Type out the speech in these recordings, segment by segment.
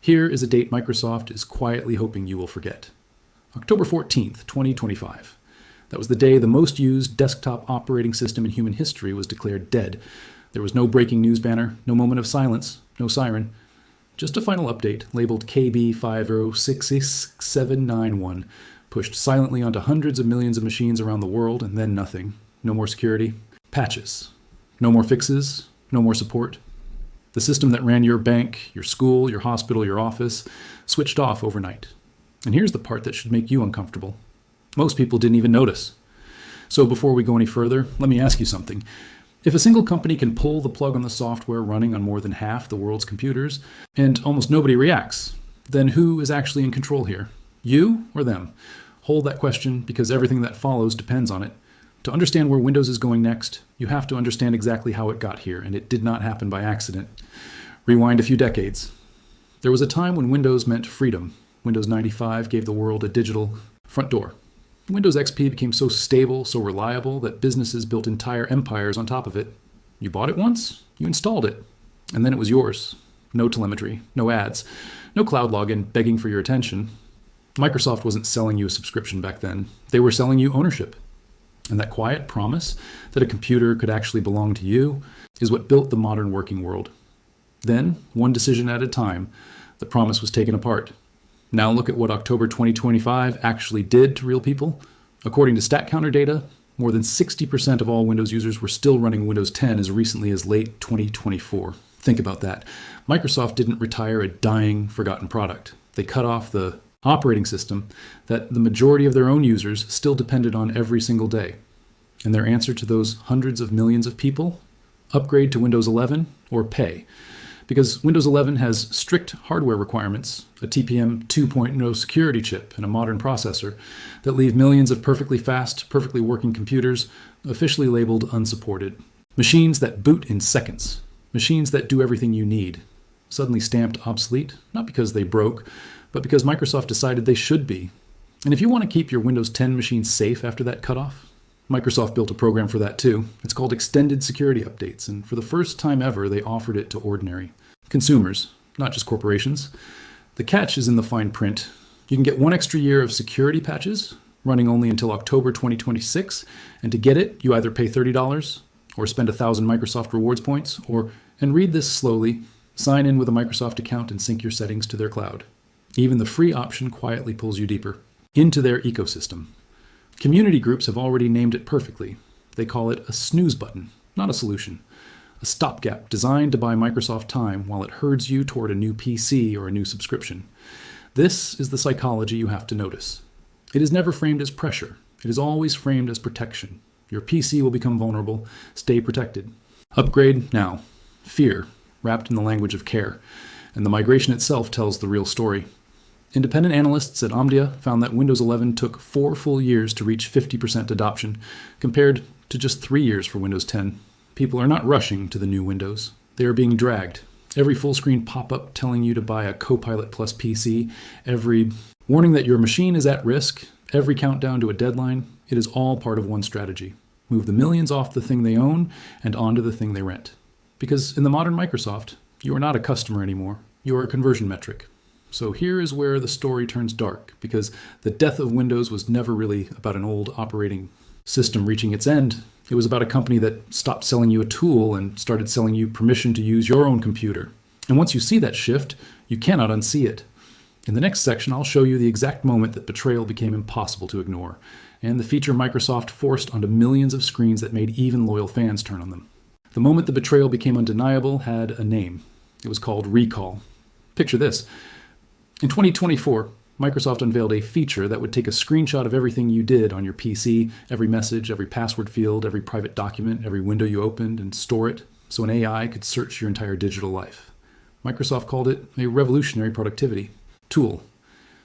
Here is a date Microsoft is quietly hoping you will forget. October 14th, 2025. That was the day the most used desktop operating system in human history was declared dead. There was no breaking news banner, no moment of silence, no siren. Just a final update labeled KB5066791, pushed silently onto hundreds of millions of machines around the world, and then nothing. No more security. Patches. No more fixes. No more support. The system that ran your bank, your school, your hospital, your office, switched off overnight. And here's the part that should make you uncomfortable. Most people didn't even notice. So before we go any further, let me ask you something. If a single company can pull the plug on the software running on more than half the world's computers, and almost nobody reacts, then who is actually in control here? You or them? Hold that question, because everything that follows depends on it. To understand where Windows is going next, you have to understand exactly how it got here, and it did not happen by accident. Rewind a few decades. There was a time when Windows meant freedom. Windows 95 gave the world a digital front door. Windows XP became so stable, so reliable, that businesses built entire empires on top of it. You bought it once, you installed it, and then it was yours. No telemetry, no ads, no cloud login begging for your attention. Microsoft wasn't selling you a subscription back then. They were selling you ownership. And that quiet promise that a computer could actually belong to you is what built the modern working world. Then, one decision at a time, the promise was taken apart. Now look at what October 2025 actually did to real people. According to StatCounter data, more than 60% of all Windows users were still running Windows 10 as recently as late 2024. Think about that. Microsoft didn't retire a dying, forgotten product. They cut off the operating system that the majority of their own users still depended on every single day. And their answer to those hundreds of millions of people? Upgrade to Windows 11 or pay. Because Windows 11 has strict hardware requirements, a TPM 2.0 security chip, and a modern processor that leave millions of perfectly fast, perfectly working computers officially labeled unsupported. Machines that boot in seconds. Machines that do everything you need. Suddenly stamped obsolete, not because they broke, but because Microsoft decided they should be. And if you want to keep your Windows 10 machines safe after that cutoff, Microsoft built a program for that too. It's called Extended Security Updates, and for the first time ever, they offered it to ordinary consumers, not just corporations. The catch is in the fine print. You can get 1 extra year of security patches, running only until October 2026, and to get it, you either pay $30 or spend 1,000 Microsoft rewards points, and read this slowly, sign in with a Microsoft account and sync your settings to their cloud. Even the free option quietly pulls you deeper into their ecosystem. Community groups have already named it perfectly. They call it a snooze button, not a solution. A stopgap designed to buy Microsoft time while it herds you toward a new PC or a new subscription. This is the psychology you have to notice. It is never framed as pressure. It is always framed as protection. Your PC will become vulnerable. Stay protected. Upgrade now. Fear, wrapped in the language of care. And the migration itself tells the real story. Independent analysts at Omdia found that Windows 11 took 4 full years to reach 50% adoption, compared to just 3 years for Windows 10. People are not rushing to the new Windows. They are being dragged. Every full-screen pop-up telling you to buy a Copilot Plus PC, every warning that your machine is at risk, every countdown to a deadline, it is all part of one strategy. Move the millions off the thing they own and onto the thing they rent. Because in the modern Microsoft, you are not a customer anymore. You are a conversion metric. So here is where the story turns dark, because the death of Windows was never really about an old operating system reaching its end. It was about a company that stopped selling you a tool and started selling you permission to use your own computer. And once you see that shift, you cannot unsee it. In the next section, I'll show you the exact moment that betrayal became impossible to ignore, and the feature Microsoft forced onto millions of screens that made even loyal fans turn on them. The moment the betrayal became undeniable had a name. It was called recall. Picture this. In 2024, Microsoft unveiled a feature that would take a screenshot of everything you did on your PC, every message, every password field, every private document, every window you opened, and store it so an AI could search your entire digital life. Microsoft called it a revolutionary productivity tool.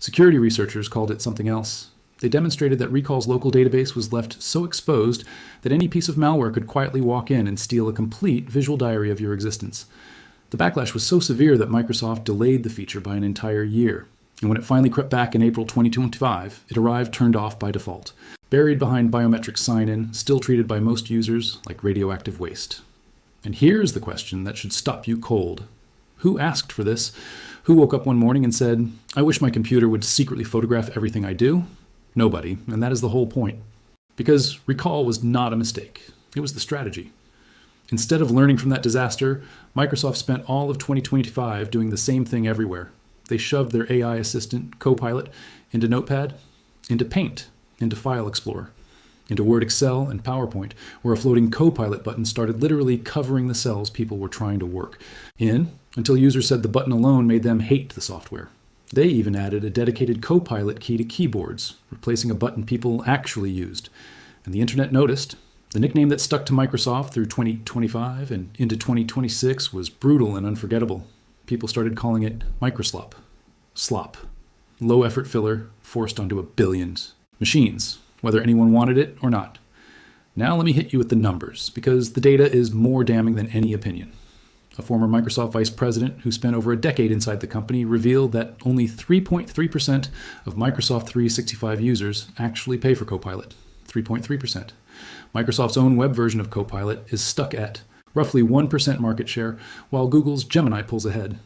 Security researchers called it something else. They demonstrated that Recall's local database was left so exposed that any piece of malware could quietly walk in and steal a complete visual diary of your existence. The backlash was so severe that Microsoft delayed the feature by an entire year. And when it finally crept back in April 2025, it arrived turned off by default, buried behind biometric sign-in, still treated by most users like radioactive waste. And here's the question that should stop you cold. Who asked for this? Who woke up one morning and said, "I wish my computer would secretly photograph everything I do"? Nobody, and that is the whole point. Because recall was not a mistake. It was the strategy. Instead of learning from that disaster, Microsoft spent all of 2025 doing the same thing everywhere. They shoved their AI assistant, Copilot, into Notepad, into Paint, into File Explorer, into Word, Excel, and PowerPoint, where a floating Copilot button started literally covering the cells people were trying to work in, until users said the button alone made them hate the software. They even added a dedicated Copilot key to keyboards, replacing a button people actually used. And the internet noticed. The nickname that stuck to Microsoft through 2025 and into 2026 was brutal and unforgettable. People started calling it Microslop. Slop. Low-effort filler forced onto a billions. Machines, whether anyone wanted it or not. Now let me hit you with the numbers, because the data is more damning than any opinion. A former Microsoft vice president who spent over a decade inside the company revealed that only 3.3% of Microsoft 365 users actually pay for Copilot. 3.3%. Microsoft's own web version of Copilot is stuck at roughly 1% market share, while Google's Gemini pulls ahead.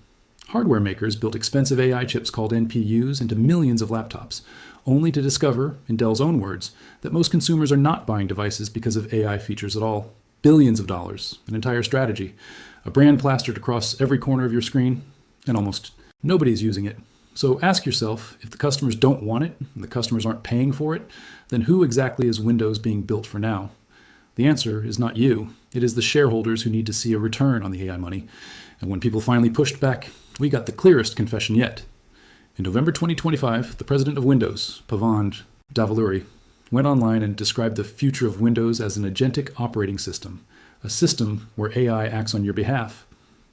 Hardware makers built expensive AI chips called NPUs into millions of laptops, only to discover, in Dell's own words, that most consumers are not buying devices because of AI features at all. Billions of dollars, an entire strategy, a brand plastered across every corner of your screen, and almost nobody's using it. So ask yourself, if the customers don't want it, and the customers aren't paying for it, then who exactly is Windows being built for now? The answer is not you. It is the shareholders who need to see a return on the AI money. And when people finally pushed back, we got the clearest confession yet. In November 2025, the president of Windows, Pavan Davuluri, went online and described the future of Windows as an agentic operating system, a system where AI acts on your behalf.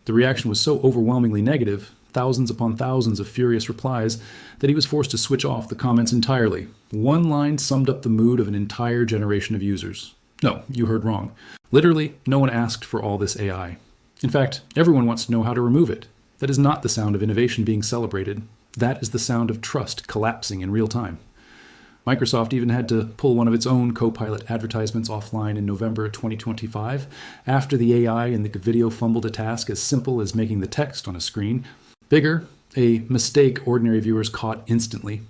The reaction was so overwhelmingly negative, thousands upon thousands of furious replies, that he was forced to switch off the comments entirely. One line summed up the mood of an entire generation of users. No, you heard wrong. Literally, no one asked for all this AI. In fact, everyone wants to know how to remove it. That is not the sound of innovation being celebrated. That is the sound of trust collapsing in real time. Microsoft even had to pull one of its own Copilot advertisements offline in November 2025 after the AI in the video fumbled a task as simple as making the text on a screen bigger, a mistake ordinary viewers caught instantly,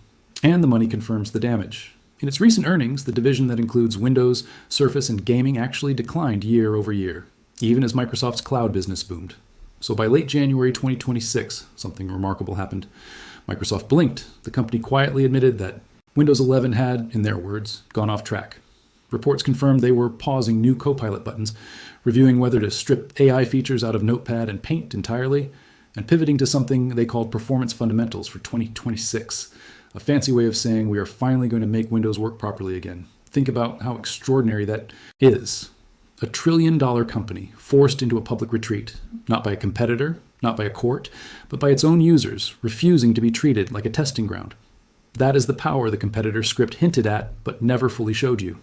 and the money confirms the damage. In its recent earnings, the division that includes Windows, Surface, and gaming actually declined year over year, even as Microsoft's cloud business boomed. So by late January 2026, something remarkable happened. Microsoft blinked. The company quietly admitted that Windows 11 had, in their words, gone off track. Reports confirmed they were pausing new Copilot buttons, reviewing whether to strip AI features out of Notepad and Paint entirely, and pivoting to something they called performance fundamentals for 2026, a fancy way of saying we are finally going to make Windows work properly again. Think about how extraordinary that is. A $1 trillion company forced into a public retreat, not by a competitor, not by a court, but by its own users, refusing to be treated like a testing ground. That is the power the competitor script hinted at, but never fully showed you.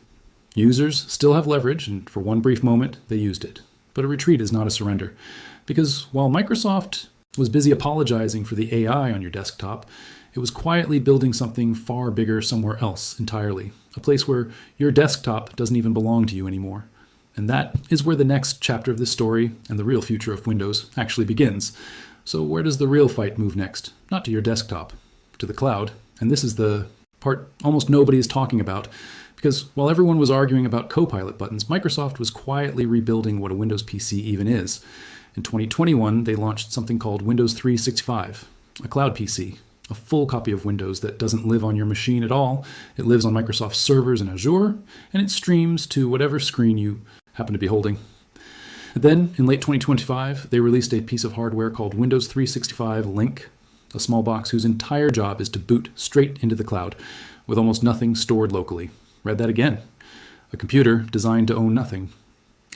Users still have leverage, and for one brief moment, they used it. But a retreat is not a surrender. Because while Microsoft was busy apologizing for the AI on your desktop, it was quietly building something far bigger somewhere else entirely, a place where your desktop doesn't even belong to you anymore. And that is where the next chapter of this story and the real future of Windows actually begins. So where does the real fight move next? Not to your desktop, to the cloud. And this is the part almost nobody is talking about, because while everyone was arguing about Copilot buttons, Microsoft was quietly rebuilding what a Windows PC even is. In 2021, they launched something called Windows 365, a cloud PC, a full copy of Windows that doesn't live on your machine at all. It lives on Microsoft servers in Azure, and it streams to whatever screen you happen to be holding. Then, in late 2025, they released a piece of hardware called Windows 365 Link, a small box whose entire job is to boot straight into the cloud, with almost nothing stored locally. Read that again. A computer designed to own nothing.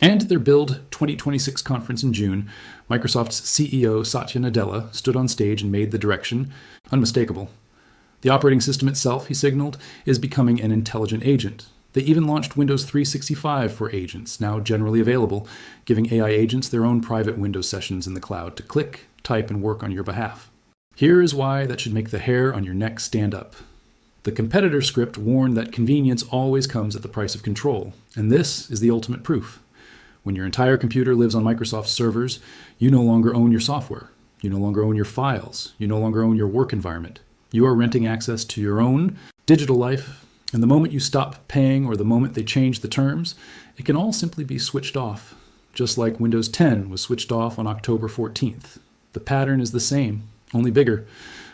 And at their Build 2026 conference in June, Microsoft's CEO Satya Nadella stood on stage and made the direction unmistakable. The operating system itself, he signaled, is becoming an intelligent agent. They even launched Windows 365 for agents, now generally available, giving AI agents their own private Windows sessions in the cloud to click, type, and work on your behalf. Here is why that should make the hair on your neck stand up. The competitor script warned that convenience always comes at the price of control, and this is the ultimate proof. When your entire computer lives on Microsoft servers, you no longer own your software. You no longer own your files. You no longer own your work environment. You are renting access to your own digital life, and the moment you stop paying or the moment they change the terms, it can all simply be switched off, just like Windows 10 was switched off on October 14th. The pattern is the same, only bigger.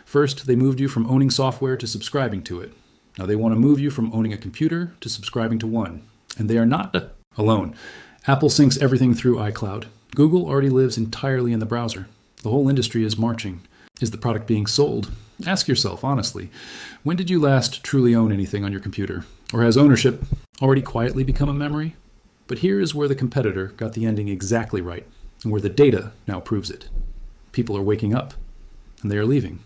First, they moved you from owning software to subscribing to it. Now they want to move you from owning a computer to subscribing to one. And they are not alone. Apple syncs everything through iCloud. Google already lives entirely in the browser. The whole industry is marching. Is the product being sold? Ask yourself, honestly, when did you last truly own anything on your computer? Or has ownership already quietly become a memory? But here is where the competitor got the ending exactly right, and where the data now proves it. People are waking up, and they are leaving.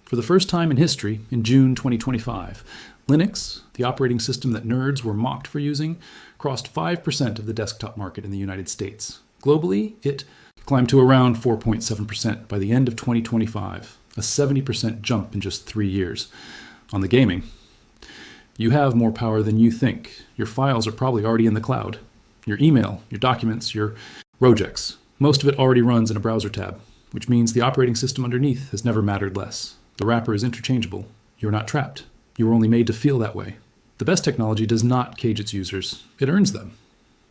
For the first time in history, in June 2025, Linux, the operating system that nerds were mocked for using, crossed 5% of the desktop market in the United States. Globally, it climbed to around 4.7% by the end of 2025, a 70% jump in just 3 years. On the gaming, you have more power than you think. Your files are probably already in the cloud. Your email, your documents, your projects, most of it already runs in a browser tab, which means the operating system underneath has never mattered less. The wrapper is interchangeable. You're not trapped. You were only made to feel that way. The best technology does not cage its users. It earns them.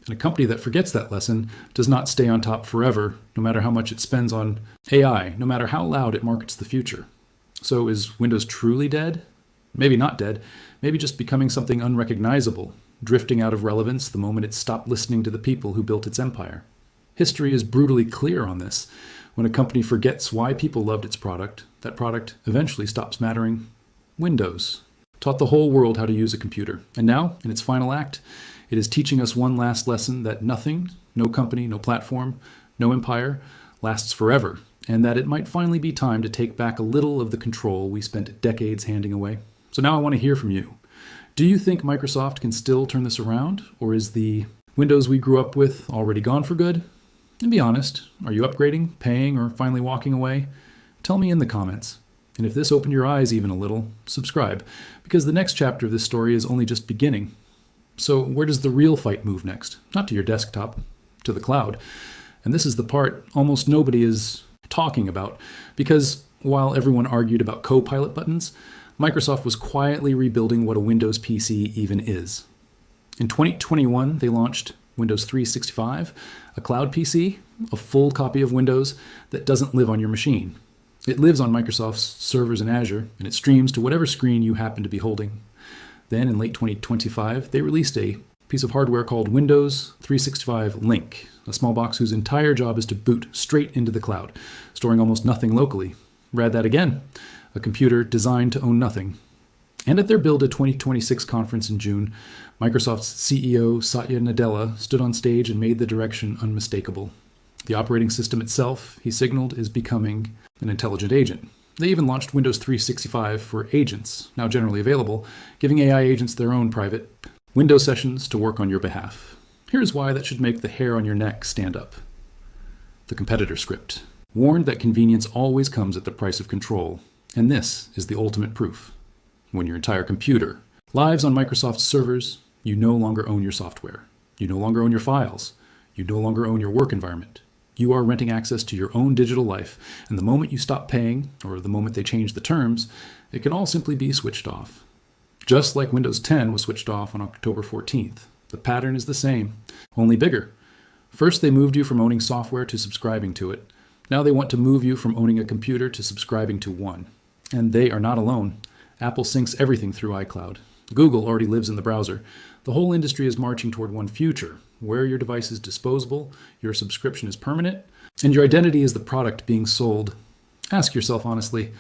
And a company that forgets that lesson does not stay on top forever, no matter how much it spends on AI, no matter how loud it markets the future. So is Windows truly dead? Maybe not dead. Maybe just becoming something unrecognizable, drifting out of relevance the moment it stopped listening to the people who built its empire. History is brutally clear on this. When a company forgets why people loved its product, that product eventually stops mattering. Windows taught the whole world how to use a computer. And now, in its final act, it is teaching us one last lesson that nothing, no company, no platform, no empire, lasts forever, and that it might finally be time to take back a little of the control we spent decades handing away. So now I want to hear from you. Do you think Microsoft can still turn this around, or is the Windows we grew up with already gone for good? And be honest, are you upgrading, paying, or finally walking away? Tell me in the comments. And if this opened your eyes even a little, subscribe, because the next chapter of this story is only just beginning. So where does the real fight move next? Not to your desktop, to the cloud. And this is the part almost nobody is talking about, because while everyone argued about Copilot buttons, Microsoft was quietly rebuilding what a Windows PC even is. In 2021, they launched Windows 365, a cloud PC, a full copy of Windows that doesn't live on your machine. It lives on Microsoft's servers in Azure, and it streams to whatever screen you happen to be holding. Then in late 2025, they released a piece of hardware called Windows 365 Link, a small box whose entire job is to boot straight into the cloud, storing almost nothing locally. Read that again, a computer designed to own nothing. And at their Build a 2026 conference in June, Microsoft's CEO Satya Nadella stood on stage and made the direction unmistakable. The operating system itself, he signaled, is becoming an intelligent agent. They even launched Windows 365 for agents, now generally available, giving AI agents their own private Windows sessions to work on your behalf. Here's why that should make the hair on your neck stand up. The competitor script warned that convenience always comes at the price of control, and this is the ultimate proof. When your entire computer lives on Microsoft's servers, you no longer own your software. You no longer own your files. You no longer own your work environment. You are renting access to your own digital life, and the moment you stop paying, or the moment they change the terms, it can all simply be switched off. Just like Windows 10 was switched off on October 14th, the pattern is the same, only bigger. First, they moved you from owning software to subscribing to it. Now they want to move you from owning a computer to subscribing to one. And they are not alone. Apple syncs everything through iCloud. Google already lives in the browser. The whole industry is marching toward one future, where your device is disposable, your subscription is permanent, and your identity is the product being sold. Ask yourself honestly,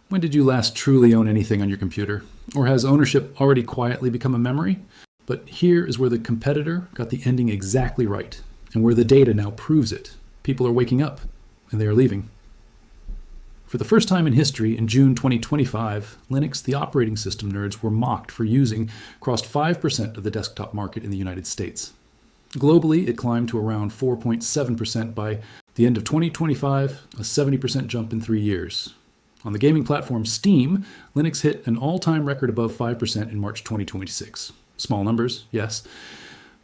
when did you last truly own anything on your computer? Or has ownership already quietly become a memory? But here is where the competitor got the ending exactly right, and where the data now proves it. People are waking up, and they are leaving. For the first time in history, in June 2025, Linux, the operating system nerds were mocked for using, crossed 5% of the desktop market in the United States. Globally, it climbed to around 4.7% by the end of 2025, a 70% jump in 3 years. On the gaming platform Steam, Linux hit an all-time record above 5% in March 2026. Small numbers, yes,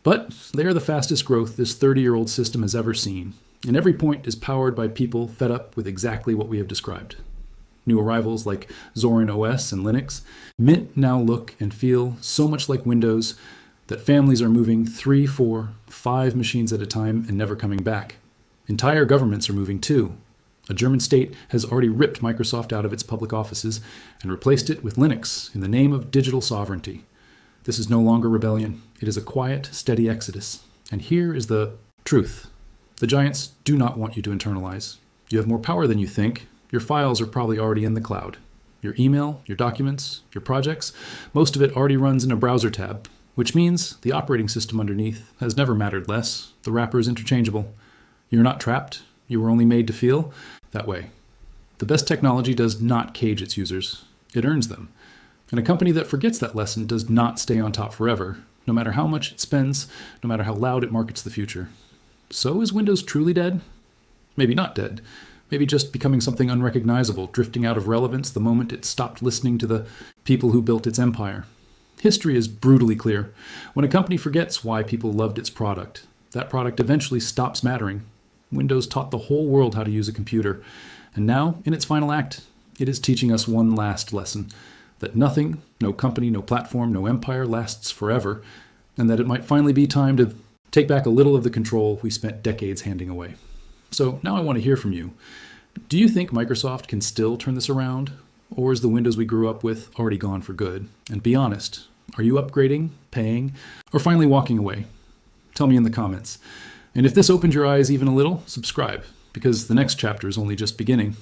but they are the fastest growth this 30-year-old system has ever seen. And every point is powered by people fed up with exactly what we have described. New arrivals like Zorin OS and Linux. Mint now look and feel so much like Windows that families are moving 3, 4, 5 machines at a time and never coming back. Entire governments are moving too. A German state has already ripped Microsoft out of its public offices and replaced it with Linux in the name of digital sovereignty. This is no longer rebellion. It is a quiet, steady exodus. And here is the truth. The giants do not want you to internalize. You have more power than you think. Your files are probably already in the cloud. Your email, your documents, your projects, most of it already runs in a browser tab, which means the operating system underneath has never mattered less. The wrapper is interchangeable. You're not trapped. You were only made to feel that way. The best technology does not cage its users. It earns them. And a company that forgets that lesson does not stay on top forever, no matter how much it spends, no matter how loud it markets the future. So is Windows truly dead? Maybe not dead. Maybe just becoming something unrecognizable, drifting out of relevance the moment it stopped listening to the people who built its empire. History is brutally clear. When a company forgets why people loved its product, that product eventually stops mattering. Windows taught the whole world how to use a computer, and now, in its final act, it is teaching us one last lesson, that nothing, no company, no platform, no empire lasts forever, and that it might finally be time to take back a little of the control we spent decades handing away. So now I want to hear from you. Do you think Microsoft can still turn this around? Or is the Windows we grew up with already gone for good? And be honest, are you upgrading, paying, or finally walking away? Tell me in the comments. And if this opened your eyes even a little, subscribe, because the next chapter is only just beginning.